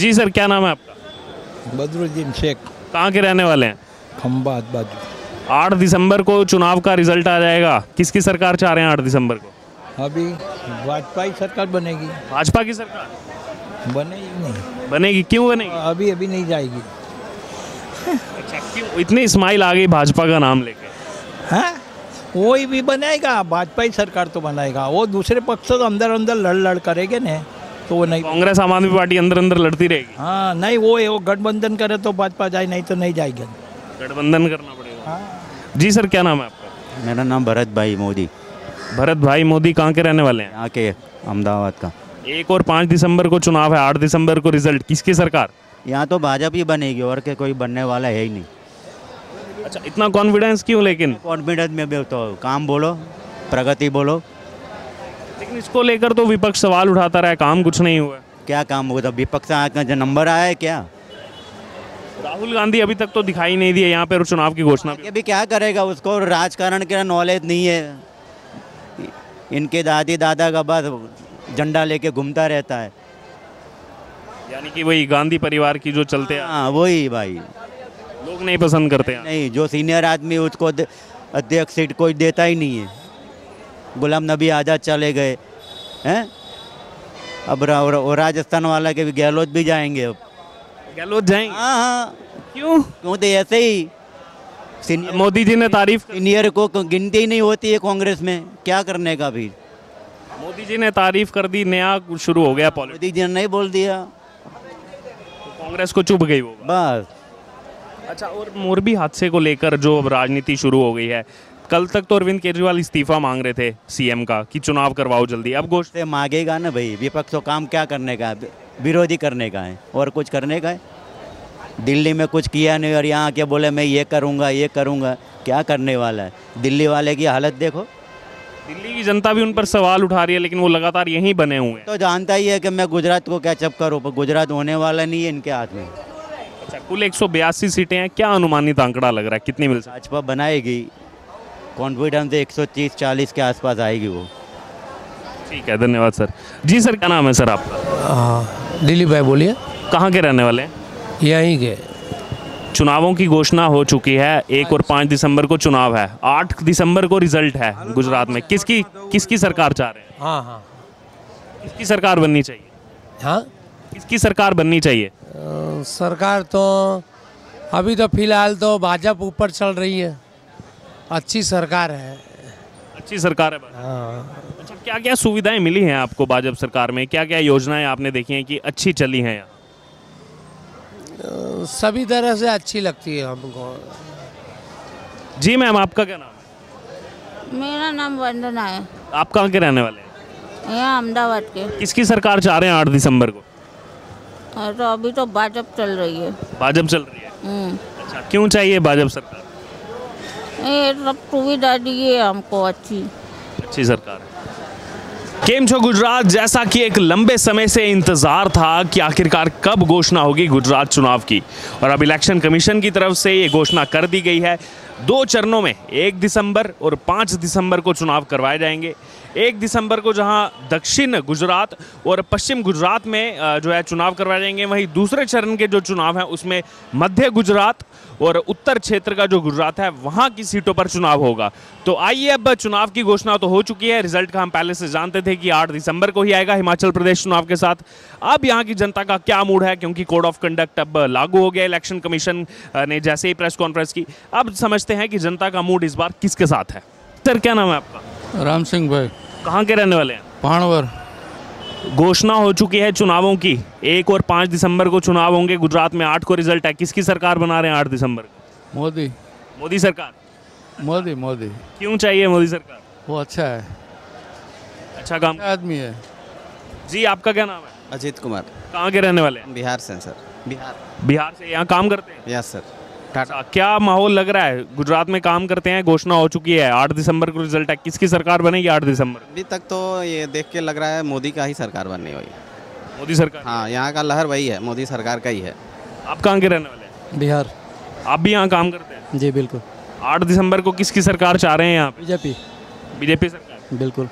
जी sir, क्या नाम है आपका? बदरुद्दीन शेख, कहाँ के रहने वाले हैं? खंबात बाजू। 8 दिसंबर को चुनाव का रिजल्ट आ जाएगा, किसकी सरकार चाह रहे हैं 8 दिसंबर को? अभी वाजपेयी सरकार बनेगी। भाजपा की सरकार बनेगी नहीं, बनेगी? क्यों बनेगी? अभी नहीं जाएगी। अच्छा, क्यों इतनी स्माइल आ गई भाजपा का नाम लेके? हाँ, वही भी बनाएगा, वाजपेयी सरकार तो बनाएगा। वो दूसरे पक्ष तो अंदर अंदर लड़ करेंगे ना, तो वो नहीं। कांग्रेस आम आदमी पार्टी अंदर अंदर लड़ती रहेगी? हाँ नहीं, वो गठबंधन करे तो भाजपा जाए, नहीं तो नहीं जाएगी। गठबंधन करना पड़ेगा। हाँ। जी सर, क्या नाम है आपका? मेरा नाम भरत भाई मोदी, भरत भाई मोदी, कहाँ के रहने वाले हैं? यहाँ के अहमदाबाद का। 1 और 5 दिसंबर को चुनाव है, 8 दिसंबर को रिजल्ट, किसकी सरकार? यहाँ तो भाजपा ही बनेगी और के कोई बनने वाला है ही नहीं। अच्छा, इतना कॉन्फिडेंस क्यों? लेकिन कॉन्फिडेंस में भी तो काम बोलो, प्रगति बोलो। लेकिन इसको लेकर तो विपक्ष सवाल उठाता रहा है, काम कुछ नहीं हुआ। क्या काम होगा? विपक्ष का जो नंबर आया है क्या? राहुल गांधी अभी तक तो दिखाई नहीं दिए यहाँ पर चुनाव की घोषणा पे। ये भी क्या करेगा? उसको राजकारण का नॉलेज नहीं है। इनके दादी दादा का बस झंडा लेके घूमता रहता है। यानी कि वही गांधी परिवार की जो चलते हैं, हाँ वही भाई, लोग नहीं पसंद करते हैं। नहीं, जो सीनियर आदमी उसको अध्यक्ष सीट कोई देता ही नहीं है। गुलाम नबी आज़ाद चले गए हैं, अब राजस्थान वाला के भी गहलोत भी जाएंगे। अब गहलोत जाएंगे? हाँ हाँ, क्यों? क्यों? तो ऐसे ही सीनियर, मोदी जी ने तारीफ सीनियर को गिनती ही नहीं होती है कांग्रेस में, क्या करने का भी। मोदी जी ने तारीफ कर दी, नया शुरू हो गया पॉलिटिक्स। मोदी जी ने नहीं बोल दिया, कांग्रेस को चुभ गई वो बात। बस। अच्छा, और मोरबी हादसे को लेकर जो अब राजनीति शुरू हो गई है, कल तक तो अरविंद केजरीवाल इस्तीफा मांग रहे थे सीएम का कि चुनाव करवाओ जल्दी, अब घोषणा से मांगेगा ना भाई। विपक्ष को काम क्या करने का है? विरोधी करने का है, और कुछ करने का है? दिल्ली में कुछ किया नहीं और यहाँ के बोले मैं ये करूँगा, क्या करने वाला है? दिल्ली वाले की हालत देखो। दिल्ली की जनता भी उन पर सवाल उठा रही है, लेकिन वो लगातार यहीं बने हुए हैं। तो जानता ही है कि मैं गुजरात को क्या चप करूँ, पर गुजरात होने वाला नहीं है इनके हाथ में। अच्छा, कुल 182 सीटें हैं, क्या अनुमानित आंकड़ा लग रहा है, कितनी मिल सकती? भाजपा बनाएगी, कॉन्फिडेंस 130-40 के आसपास आएगी वो। ठीक है, धन्यवाद सर। जी सर, क्या नाम है सर आपका? दिलीप भाई बोलिए। कहाँ के रहने वाले हैं? यहीं के। चुनावों की घोषणा हो चुकी है, 1 और 5 दिसंबर को चुनाव है, 8 दिसंबर को रिजल्ट है गुजरात में। किसकी सरकार चाह रहे हैं? हाँ हाँ किसकी सरकार बननी चाहिए? हाँ, किसकी सरकार बननी चाहिए? सरकार तो अभी तो फिलहाल तो भाजपा ऊपर चल रही है, अच्छी सरकार है। अच्छी सरकार है। हाँ, अच्छा, क्या क्या सुविधाएं मिली हैं आपको भाजपा सरकार में? क्या क्या योजनाएं आपने देखी हैं कि अच्छी चली हैं यहाँ? सभी तरह से अच्छी लगती है हमको। जी मैम, आपका क्या नाम है? मेरा नाम वंदना है। आप कहाँ के रहने वाले हैं? यहाँ अहमदाबाद के। किसकी सरकार चाह रहे हैं 8 दिसंबर को? तो अभी तो भाजपा चल रही है। भाजपा चल रही है? अच्छा, क्यों चाहिए भाजपा सरकार? ये सब सुविधा दी है हमको, अच्छी सरकार है। केम छो गुजरात, जैसा कि एक लंबे समय से इंतजार था कि आखिरकार कब घोषणा होगी गुजरात चुनाव की, और अब इलेक्शन कमीशन की तरफ से ये घोषणा कर दी गई है। 2 चरणों में 1 दिसंबर और 5 दिसंबर को चुनाव करवाए जाएंगे। 1 दिसंबर को जहां दक्षिण गुजरात और पश्चिम गुजरात में जो है चुनाव करवाए जाएंगे, वहीं दूसरे चरण के जो चुनाव हैं उसमें मध्य गुजरात और उत्तर क्षेत्र का जो गुजरात है वहां की सीटों पर चुनाव होगा। तो आइए, अब चुनाव की घोषणा तो हो चुकी है, रिजल्ट का हम पहले से जानते थे कि 8 दिसंबर को ही आएगा हिमाचल प्रदेश चुनाव के साथ। अब यहाँ की जनता का क्या मूड है, क्योंकि कोड ऑफ कंडक्ट अब लागू हो गया, इलेक्शन कमीशन ने जैसे ही प्रेस कॉन्फ्रेंस की। अब समझते हैं कि जनता का मूड इस बार किसके साथ है। सर, क्या नाम है आपका? राम सिंह भाई। कहाँ के रहने वाले हैं? पाणवर। घोषणा हो चुकी है चुनावों की, 1 और 5 दिसंबर को चुनाव होंगे गुजरात में, 8 को रिजल्ट है। किसकी सरकार बना रहे हैं 8 दिसंबर को? मोदी सरकार। मोदी। क्यों चाहिए मोदी सरकार? वो अच्छा है, अच्छा काम आदमी है। जी, आपका क्या नाम है? अजीत कुमार। कहाँ के रहने वाले हैं? बिहार से सर। बिहार से। यहाँ काम करते हैं? Yes sir. अच्छा, क्या माहौल लग रहा है? गुजरात में काम करते हैं, घोषणा हो चुकी है, 8 दिसंबर को रिजल्ट है, किसकी सरकार बनेगी 8 दिसंबर? अभी तक तो ये देख के लग रहा है मोदी का ही सरकार बनने वाली। मोदी सरकार? हाँ, यहाँ का लहर वही है, मोदी सरकार का ही है। आप कहाँ के रहने वाले हैं? बिहार। आप भी यहाँ काम करते हैं? जी बिल्कुल। 8 दिसंबर को किसकी सरकार चाह रहे हैं यहाँ पे? बीजेपी सरकार। बिल्कुल।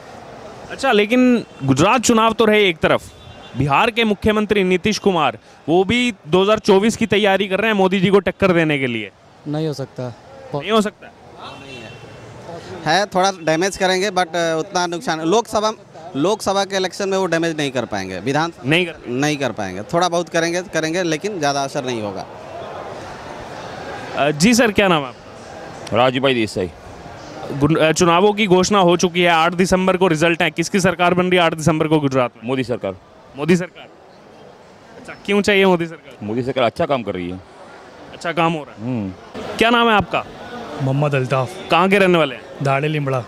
अच्छा, लेकिन गुजरात चुनाव तो रहे एक तरफ, बिहार के मुख्यमंत्री नीतीश कुमार वो भी 2024 की तैयारी कर रहे हैं मोदी जी को टक्कर देने के लिए। नहीं हो सकता। नहीं हो सकता है थोड़ा डैमेज करेंगे बट उतना नुकसान लोकसभा के इलेक्शन में वो डैमेज नहीं कर पाएंगे, विधान नहीं कर पाएंगे। थोड़ा बहुत करेंगे लेकिन ज़्यादा असर नहीं होगा। जी सर, क्या नाम है आपका? राजू भाई देसाई। चुनावों की घोषणा हो चुकी है, 8 दिसंबर को रिजल्ट है। किसकी सरकार बन रही है 8 दिसंबर को गुजरात में? मोदी सरकार। मोदी सरकार। अच्छा, क्यों चाहिए मोदी सरकार? मोदी सरकार अच्छा काम कर रही है। अच्छा काम हो रहा है। क्या नाम है आपका? मोहम्मद अल्ताफ। कहाँ के रहने वाले हैं? दाड़े लिमड़ा।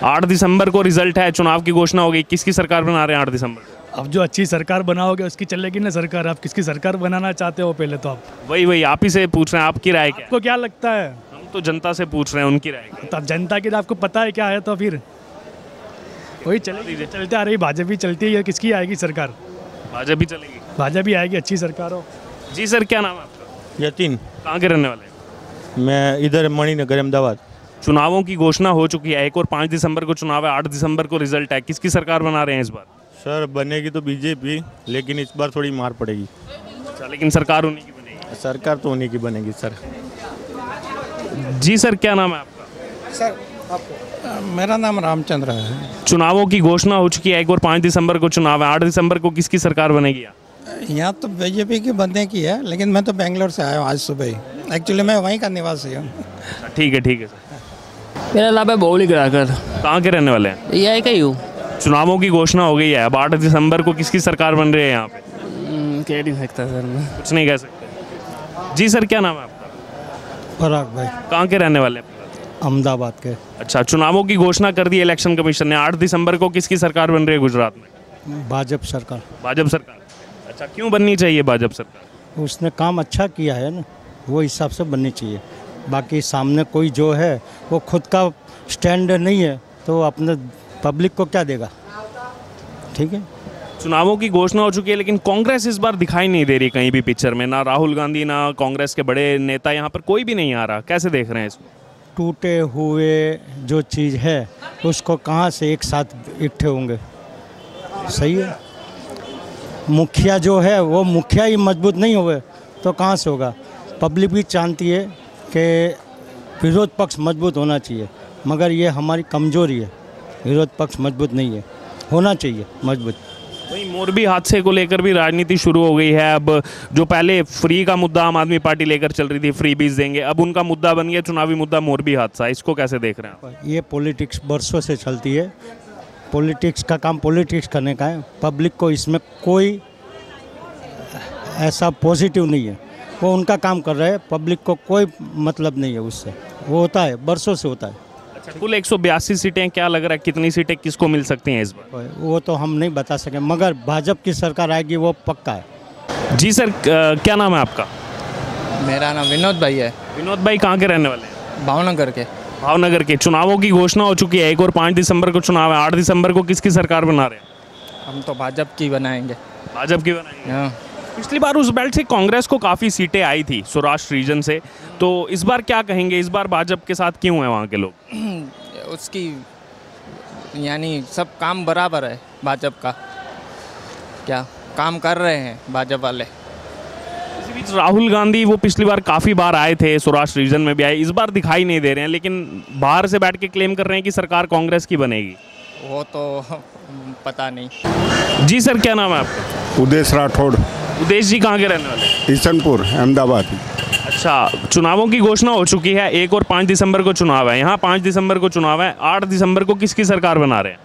8 दिसंबर को रिजल्ट है, चुनाव की घोषणा हो गई। किसकी सरकार बना रहे हैं 8 दिसंबर को? अब जो अच्छी सरकार बनाओगे उसकी चलेगी ना सरकार। आप किसकी सरकार बनाना चाहते हो पहले तो आप? वही आप ही से पूछ रहे हैं, आपकी राय क्या है? आपको क्या लगता है? हम तो जनता से पूछ रहे हैं, उनकी राय क्या है? तब जनता की आपको पता है क्या है, तो फिर वही चलेगी। चलते आ रही भाजपा चलती है, किसकी आएगी सरकार? भाजपा ही चलेगी। भाजपा ही आएगी, अच्छी सरकार हो। जी सर, क्या नाम है आपका? यतीन। कहाँ के रहने वाले हैं? मैं इधर मणिनगर अहमदाबाद। चुनावों की घोषणा हो चुकी है, 1 और 5 दिसंबर को चुनाव है, 8 दिसंबर को रिजल्ट है। किसकी सरकार बना रहे हैं इस बार? सर बनेगी तो बीजेपी, लेकिन इस बार थोड़ी मार पड़ेगी। अच्छा, लेकिन सरकार उन्हीं की बनेगी। सरकार तो उन्हीं की बनेगी सर। जी सर, क्या नाम है आपका? सर मेरा नाम रामचंद्र है। चुनावों की घोषणा हो चुकी है, 1 और 5 दिसंबर को चुनाव है, 8 दिसंबर को किसकी सरकार बनेगी? यहाँ तो बीजेपी की बनने की है, लेकिन मैं तो बेंगलोर से आया हूँ आज सुबह ही। एक्चुअली मैं वहीं का निवासी हूँ। ठीक है सर। मेरा नाम है बोली कराकर। कहाँ के रहने वाले हैं? यही का ही हूँ। चुनावों की घोषणा हो गई है, अब 8 दिसंबर को किसकी सरकार बन रही है यहाँ पे? कह नहीं सकता सर मैं। कुछ नहीं कह सकते। जी सर, क्या नाम है आपका? फराक भाई। कहाँ के रहने वाले हैं? अहमदाबाद के। अच्छा, चुनावों की घोषणा कर दी इलेक्शन कमीशन ने, 8 दिसंबर को किसकी सरकार बन रही है गुजरात में? भाजपा सरकार। भाजपा सरकार। अच्छा, क्यों बननी चाहिए भाजपा सरकार? उसने काम अच्छा किया है ना, वो हिसाब से बननी चाहिए। बाकी सामने कोई जो है वो खुद का स्टैंड नहीं है, तो अपने पब्लिक को क्या देगा? ठीक है। चुनावों की घोषणा हो चुकी है, लेकिन कांग्रेस इस बार दिखाई नहीं दे रही कहीं भी पिक्चर में। ना राहुल गांधी, ना कांग्रेस के बड़े नेता, यहाँ पर कोई भी नहीं आ रहा। कैसे देख रहे हैं इसको? टूटे हुए जो चीज़ है उसको कहाँ से एक साथ इकट्ठे होंगे? सही है। मुखिया जो है वो मुखिया ही मजबूत नहीं हुए तो कहाँ से होगा? पब्लिक भी चाहती है कि विरोध पक्ष मजबूत होना चाहिए, मगर ये हमारी कमजोरी है। विरोध पक्ष मजबूत नहीं है, होना चाहिए मजबूत। वही मोरबी हादसे को लेकर भी राजनीति शुरू हो गई है। अब जो पहले फ्री का मुद्दा आम आदमी पार्टी लेकर चल रही थी, फ्री बीज देंगे, अब उनका मुद्दा बन गया चुनावी मुद्दा मोरबी हादसा। इसको कैसे देख रहे हैं आप? ये पॉलिटिक्स बरसों से चलती है। पॉलिटिक्स का काम पॉलिटिक्स करने का है। पब्लिक को इसमें कोई ऐसा पॉजिटिव नहीं है। वो उनका काम कर रहे हैं, पब्लिक को कोई मतलब नहीं है उससे। वो होता है, बरसों से होता है। अच्छा, कुल 182 सीटें, क्या लग रहा है कितनी सीटें किसको मिल सकती हैं इस बार? वो तो हम नहीं बता सकें, मगर भाजपा की सरकार आएगी वो पक्का है। जी सर, क्या नाम है आपका? मेरा नाम विनोद भाई है। विनोद भाई कहाँ के रहने वाले हैं? भावनगर के। भावनगर के। चुनावों की घोषणा हो चुकी है, 1 और 5 दिसंबर को चुनाव है, 8 दिसंबर को किसकी सरकार बना रहे हैं? हम तो भाजपा की बनाएंगे। भाजपा की बनाएंगे। हाँ। पिछली बार उस बेल्ट से कांग्रेस को काफ़ी सीटें आई थी, सौराष्ट्र रीजन से, तो इस बार क्या कहेंगे? इस बार भाजपा के साथ क्यों है वहाँ के लोग? उसकी यानी सब काम बराबर है भाजपा का। क्या काम कर रहे हैं भाजपा वाले। इसी बीच राहुल गांधी वो पिछली बार काफ़ी बार आए थे, सौराष्ट्र रीजन में भी आए, इस बार दिखाई नहीं दे रहे हैं, लेकिन बाहर से बैठ के क्लेम कर रहे हैं कि सरकार कांग्रेस की बनेगी। वो तो पता नहीं। जी सर, क्या नाम है आपका? उदेश राठौड़। उदेश जी कहाँ के रहने वाले हैं? ईशनपुर अहमदाबाद। अच्छा, चुनावों की घोषणा हो चुकी है, 1 और 5 दिसंबर को चुनाव है, यहाँ 5 दिसंबर को चुनाव है, 8 दिसंबर को किसकी सरकार बना रहे हैं?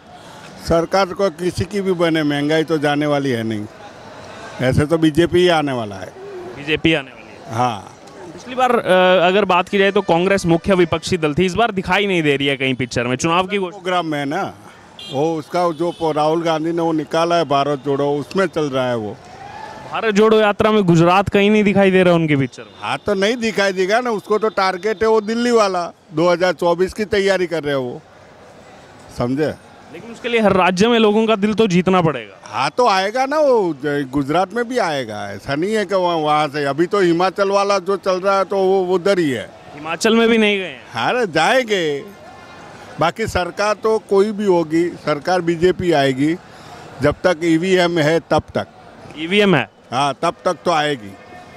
सरकार को किसी की भी बने, महंगाई तो जाने वाली है नहीं। ऐसे तो बीजेपी ही आने वाला है। बीजेपी आने वाली है। हाँ। पिछली बार अगर बात की जाए तो कांग्रेस मुख्य विपक्षी दल थी, इस बार दिखाई नहीं दे रही है कहीं पिक्चर में। चुनाव की प्रोग्राम में ना वो उसका जो राहुल गांधी ने वो निकाला है भारत जोड़ो, उसमें चल रहा है वो। भारत जोड़ो यात्रा में गुजरात कहीं नहीं दिखाई दे रहा उनके पिक्चर में। हाँ तो नहीं दिखाई देगा ना, उसको तो टारगेट है वो दिल्ली वाला, 2024 की तैयारी कर रहे हो वो, समझे? लेकिन उसके लिए हर राज्य में लोगों का दिल तो जीतना पड़ेगा। हाँ तो आएगा ना वो, गुजरात में भी आएगा। ऐसा नहीं है कि वहाँ से। अभी तो हिमाचल वाला जो चल रहा है तो वो उधर ही है। हिमाचल में भी नहीं गए? हाँ जाएंगे। बाकी सरकार तो कोई भी होगी, सरकार बीजेपी आएगी, जब तक ईवीएम है तब तक। ईवीएम है? हाँ, तब तक तो आएगी।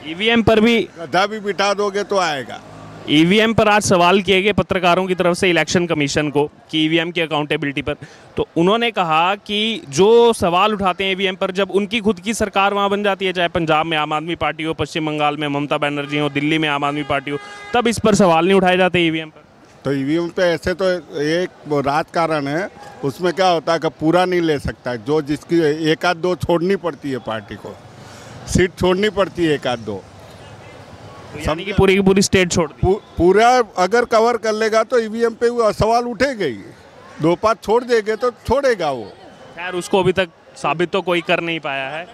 ईवीएम पर भी गधा भी बिठा दोगे तो आएगा। ईवीएम पर आज सवाल किए गए पत्रकारों की तरफ से इलेक्शन कमीशन को कि ईवीएम की अकाउंटेबिलिटी पर, तो उन्होंने कहा कि जो सवाल उठाते हैं ईवीएम पर, जब उनकी खुद की सरकार वहाँ बन जाती है, चाहे पंजाब में आम आदमी पार्टी हो, पश्चिम बंगाल में ममता बनर्जी हो, दिल्ली में आम आदमी पार्टी हो, तब इस पर सवाल नहीं उठाए जाते ईवीएम पर। तो ईवीएम पे ऐसे तो एक राजकारण है, उसमें क्या होता है कि पूरा नहीं ले सकता, जो जिसकी एक आध दो छोड़नी पड़ती है, पार्टी को सीट छोड़नी पड़ती है एक आध दो, यानी कि पूरी की पूरी स्टेट छोड़ दी। पूरा अगर कवर कर लेगा तो ईवीएम पे वो सवाल उठेगा ही। 2-5 छोड़ देंगे तो छोड़ेगा वो। खैर उसको अभी तक साबित तो कोई कर नहीं पाया है।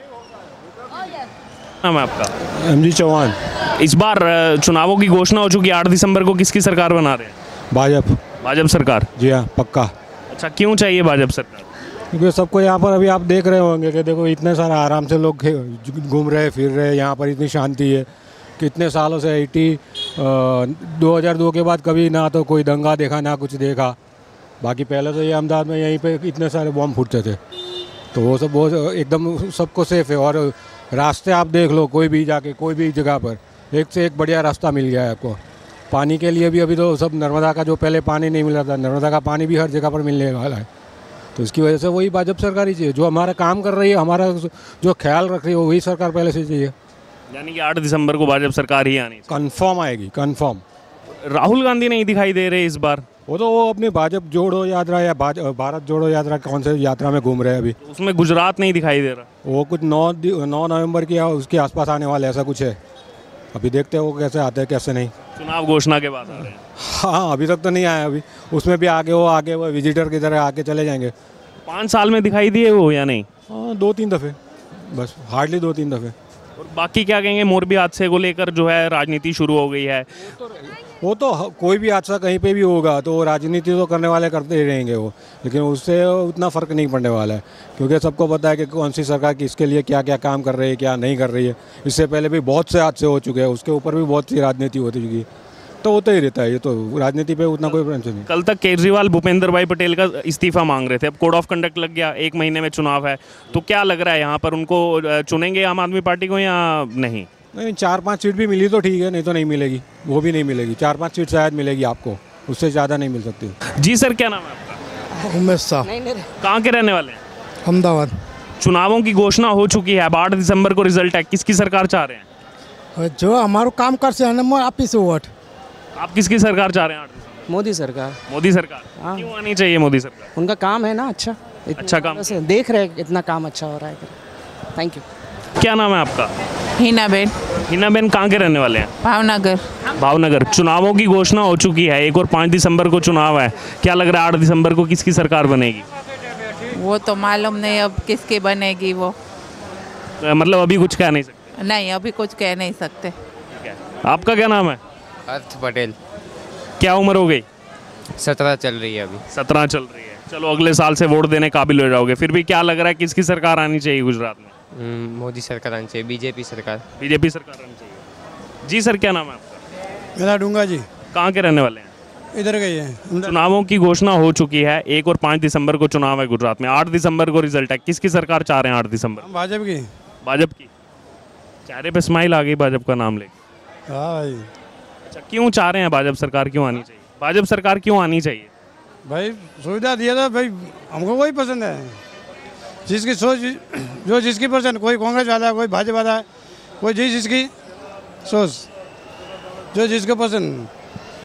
नाम है आपका? MG चौहान। इस बार चुनावों की घोषणा हो चुकी है, 8 दिसंबर को किसकी सरकार बना रहे हैं? भाजपा सरकार। जी हाँ, पक्का। अच्छा, क्यों चाहिए भाजपा सरकार? क्योंकि सबको यहाँ पर अभी आप देख रहे होंगे कि देखो इतने सारे आराम से लोग घूम रहे फिर रहे, यहाँ पर इतनी शांति है। कितने सालों से 2002 के बाद कभी ना तो कोई दंगा देखा ना कुछ देखा। बाकी पहले तो ये अहमदाबाद में यहीं पे इतने सारे बम फूटते थे, तो वो सब बहुत एकदम सबको सेफ है। और रास्ते आप देख लो, कोई भी जाके कोई भी जगह पर एक से एक बढ़िया रास्ता मिल गया है आपको। पानी के लिए भी अभी तो सब नर्मदा का जो पहले पानी नहीं मिल रहा था, नर्मदा का पानी भी हर जगह पर मिलने वाला है। तो इसकी वजह से वही भाजपा सरकार ही चाहिए, जो हमारा काम कर रही है, हमारा जो ख्याल रख रही है, वही सरकार पहले से चाहिए। यानी कि 8 दिसंबर को भाजपा सरकार ही आनी चाहिए। कंफर्म आएगी, कंफर्म। राहुल गांधी नहीं दिखाई दे रहे इस बार। वो अपनी भाजपा जोड़ो यात्रा या भारत जोड़ो यात्रा, कौन से यात्रा में घूम रहे हैं अभी। उसमें गुजरात नहीं दिखाई दे रहा। वो कुछ 9 नवंबर की उसके आसपास आने वाले, ऐसा कुछ है। अभी देखते हैं वो कैसे आते हैं कैसे नहीं। चुनाव घोषणा के बाद आ रहे हैं। हाँ, अभी तक तो नहीं आया। अभी उसमें भी आगे वो विजिटर की तरह आके चले जाएंगे। 5 साल में दिखाई दिए वो या नहीं? हाँ, 2-3 दफ़े बस, हार्डली 2-3 दफ़े। और बाकी क्या कहेंगे, मोरबी हादसे को लेकर जो है राजनीति शुरू हो गई है। वो तो कोई भी हादसा कहीं पे भी होगा तो राजनीति तो करने वाले करते ही रहेंगे वो, लेकिन उससे उतना फ़र्क नहीं पड़ने वाला है, क्योंकि सबको पता है कि कौन सी सरकार किसके लिए क्या क्या काम कर रही है, क्या नहीं कर रही है। इससे पहले भी बहुत से हादसे हो चुके हैं, उसके ऊपर भी बहुत सी राजनीति हो चुकी है, तो होता ही रहता है। ये तो राजनीति पे उतना कोई टेंशन नहीं। कल तक केजरीवाल भूपेंद्र भाई पटेल का इस्तीफा मांग रहे थे, अब कोड ऑफ कंडक्ट लग गया, 1 महीने में चुनाव है, तो क्या लग रहा है यहाँ पर उनको चुनेंगे आम आदमी पार्टी को या नहीं? नहीं, 4-5 सीट भी मिली तो ठीक है, नहीं तो नहीं मिलेगी, वो भी नहीं मिलेगी। 4-5 सीट शायद मिलेगी आपको, उससे ज़्यादा नहीं मिल सकती। जी सर, क्या नाम है आपका? उमेश शाह। कहाँ के रहने वाले हैं? अहमदाबाद। चुनावों की घोषणा हो चुकी है, अब 8 दिसंबर को रिजल्ट है, किसकी सरकार चाह रहे हैं? जो हमारा काम कर से आप ही से वोट। आप किसकी सरकार चाह रहे हैं? 8 दिसंबर मोदी सरकार। मोदी सरकार? हाँ। क्यों आनी चाहिए मोदी सरकार? उनका काम है ना अच्छा, अच्छा काम से देख रहे इतना काम अच्छा हो रहा है। Thank you. क्या नाम है आपका? हिनाबेन। हिनाबेन, कहाँ के रहने वाले हैं? भावनगर। भावनगर। चुनावों की घोषणा हो चुकी है, 1 और 5 दिसंबर को चुनाव है, क्या लग रहा है 8 दिसंबर को किसकी सरकार बनेगी? वो तो मालूम नहीं अब किसकी बनेगी वो, मतलब अभी कुछ कह नहीं सकते? नहीं, अभी कुछ कह नहीं सकते। आपका क्या नाम है? अर्थ पटेल। क्या उम्र हो गई? 17 चल रही है अभी। 17 चल रही है। चलो अगले साल से वोट देने काबिल हो जाओगे। फिर भी क्या लग रहा है किसकी सरकार आनी चाहिए गुजरात में? मोदी सरकार आनी चाहिए, बीजेपी सरकार। बीजेपी सरकार आनी चाहिए। जी सर, क्या नाम है आपका? मेरा डूंगा जी। कहाँ के रहने वाले हैं? इधर गई है। चुनावों की घोषणा हो चुकी है, 1 और 5 दिसंबर को चुनाव है गुजरात में, 8 दिसंबर को रिजल्ट है, किसकी सरकार चाह रहे हैं 8 दिसंबर? भाजपा की। भाजपा की। चेहरे पे स्माइल आ गई भाजपा का नाम लेके। हाँ भाई। अच्छा, क्यों चाह रहे हैं भाजपा सरकार क्यों आनी चाहिए? भाजपा सरकार क्यों आनी चाहिए? भाई सुविधा दिया था भाई, हमको वही पसंद है। जिसकी सोच जो जिसकी पसंद, कोई कांग्रेस वाला है, कोई भाजपा वाला है, कोई जिसकी सोच जो जिसको पसंद।